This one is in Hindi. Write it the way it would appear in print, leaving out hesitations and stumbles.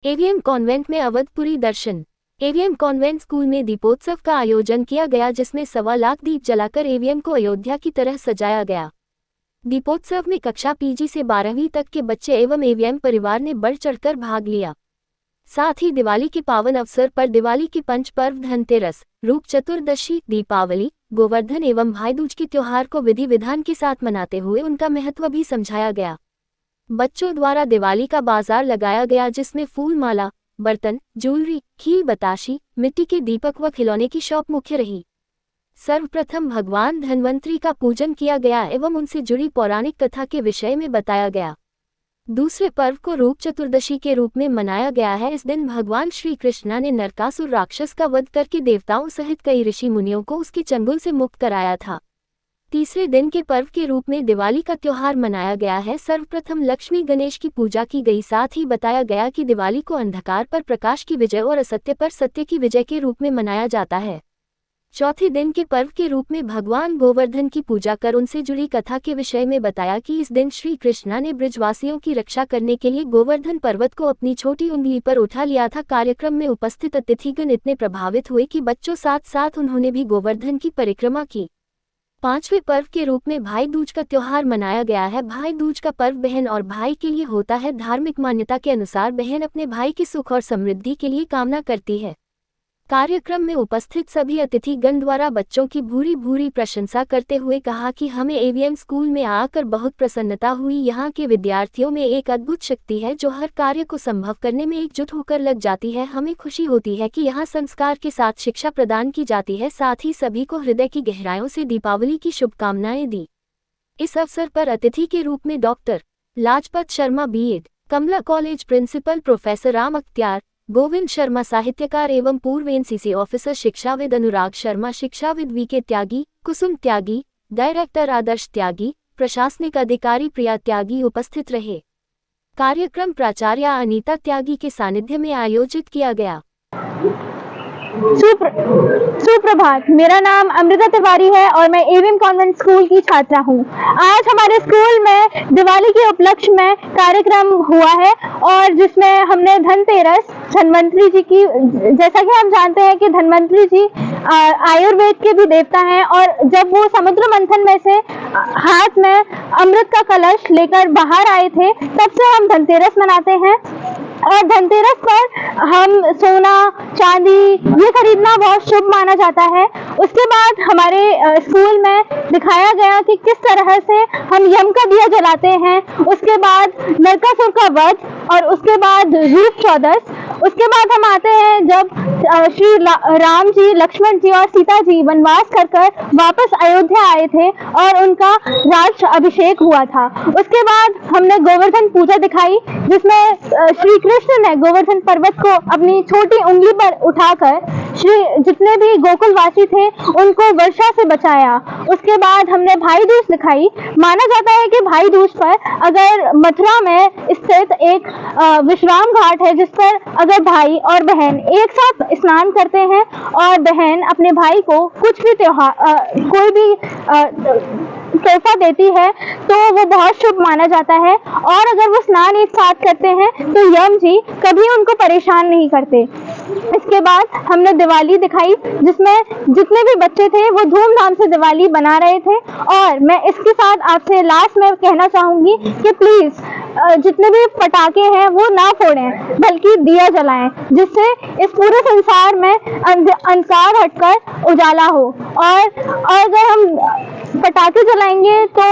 एवीएम कॉन्वेंट में अवधपुरी दर्शन। एवीएम कॉन्वेंट स्कूल में दीपोत्सव का आयोजन किया गया, जिसमें 1.25 लाख दीप जलाकर एवीएम को अयोध्या की तरह सजाया गया। दीपोत्सव में कक्षा पीजी से 12वीं तक के बच्चे एवं एवीएम परिवार ने बढ़ चढ़कर भाग लिया। साथ ही दिवाली के पावन अवसर पर दिवाली की पंच पर्व धनतेरस, रूप चतुर्दशी, दीपावली, गोवर्धन एवं भाईदूज के त्योहार को विधि विधान के साथ मनाते हुए उनका महत्व भी समझाया गया। बच्चों द्वारा दिवाली का बाजार लगाया गया, जिसमें फूल माला, बर्तन, ज्वेलरी, खीर बताशी, मिट्टी के दीपक व खिलौने की शॉप मुख्य रही। सर्वप्रथम भगवान धन्वंतरी का पूजन किया गया एवं उनसे जुड़ी पौराणिक कथा के विषय में बताया गया। दूसरे पर्व को रूप चतुर्दशी के रूप में मनाया गया है। इस दिन भगवान श्री कृष्ण ने नरकासुर राक्षस का वध करके देवताओं सहित कई ऋषि मुनियों को उसके चंगुल से मुक्त कराया था। तीसरे दिन के पर्व के रूप में दिवाली का त्योहार मनाया गया है। सर्वप्रथम लक्ष्मी गणेश की पूजा की गई। साथ ही बताया गया कि दिवाली को अंधकार पर प्रकाश की विजय और असत्य पर सत्य की विजय के रूप में मनाया जाता है। चौथे दिन के पर्व के रूप में भगवान गोवर्धन की पूजा कर उनसे जुड़ी कथा के विषय में बताया कि इस दिन श्री कृष्ण ने ब्रजवासियों की रक्षा करने के लिए गोवर्धन पर्वत को अपनी छोटी उंगली पर उठा लिया था। कार्यक्रम में उपस्थित अतिथिगण इतने प्रभावित हुए कि बच्चों साथ साथ उन्होंने भी गोवर्धन की परिक्रमा की। पांचवें पर्व के रूप में भाई दूज का त्योहार मनाया गया है। भाई दूज का पर्व बहन और भाई के लिए होता है। धार्मिक मान्यता के अनुसार बहन अपने भाई की सुख और समृद्धि के लिए कामना करती है। कार्यक्रम में उपस्थित सभी अतिथिगण द्वारा बच्चों की भूरी भूरी प्रशंसा करते हुए कहा कि हमें एवीएम स्कूल में आकर बहुत प्रसन्नता हुई। यहाँ के विद्यार्थियों में एक अद्भुत शक्ति है जो हर कार्य को संभव करने में एकजुट होकर लग जाती है। हमें खुशी होती है कि यहाँ संस्कार के साथ शिक्षा प्रदान की जाती है। साथ ही सभी को हृदय की गहराइयों से दीपावली की शुभकामनाएं दी। इस अवसर पर अतिथि के रूप में डॉक्टर लाजपत शर्मा बीएड, कमला कॉलेज प्रिंसिपल प्रोफेसर राम अख्तियार, गोविंद शर्मा साहित्यकार एवं पूर्व एनसीसी ऑफिसर शिक्षाविद अनुराग शर्मा, शिक्षाविद वीके त्यागी, कुसुम त्यागी, डायरेक्टर आदर्श त्यागी, प्रशासनिक अधिकारी प्रिया त्यागी उपस्थित रहे। कार्यक्रम प्राचार्य अनीता त्यागी के सानिध्य में आयोजित किया गया। सुप्रभात, मेरा नाम अमृता तिवारी है और मैं एवीएम कॉन्वेंट स्कूल की छात्रा हूँ। आज हमारे स्कूल में दिवाली के उपलक्ष्य में कार्यक्रम हुआ है और जिसमें हमने धनतेरस धन्वंतरी जी की, जैसा कि हम जानते हैं कि धन्वंतरी जी आयुर्वेद के भी देवता हैं और जब वो समुद्र मंथन में से हाथ में अमृत का कलश लेकर बाहर आए थे, तब से हम धनतेरस मनाते हैं। और धनतेरस पर हम सोना चांदी ये खरीदना बहुत शुभ माना जाता है। उसके बाद हमारे स्कूल में दिखाया गया कि किस तरह से हम यम का दिया जलाते हैं, उसके बाद नरकासुर का वध और उसके बाद रूप चौदस। उसके बाद हम आते हैं जब श्री राम जी, लक्ष्मण जी और सीता जी वनवास कर वापस अयोध्या आए थे और उनका राज अभिषेक हुआ था। उसके बाद हमने गोवर्धन पूजा दिखाई, जिसमें श्री कृष्ण ने गोवर्धन पर्वत को अपनी छोटी उंगली पर उठाकर जितने भी गोकुलवासी थे उनको वर्षा से बचाया। उसके बाद हमने भाई दूज दिखाई। माना जाता है कि भाई दूज पर अगर मथुरा में स्थित एक विश्राम घाट है, जिस पर अगर भाई और बहन एक साथ स्नान करते हैं और बहन अपने भाई को कुछ भी कोई भी तोहफा देती है तो वो बहुत शुभ माना जाता है। और अगर वो स्नान एक साथ करते हैं तो यम जी कभी उनको परेशान नहीं करते। इसके बाद हमने दिवाली दिखाई, जिसमें जितने भी बच्चे थे वो धूमधाम से दिवाली बना रहे थे। और मैं इसके साथ आपसे लास्ट में कहना चाहूंगी कि प्लीज जितने भी पटाखे हैं वो ना फोड़ें, बल्कि दिया जलाएं, जिससे इस पूरे संसार में अंधकार हटकर उजाला हो। और अगर हम पटाखे जलाएंगे तो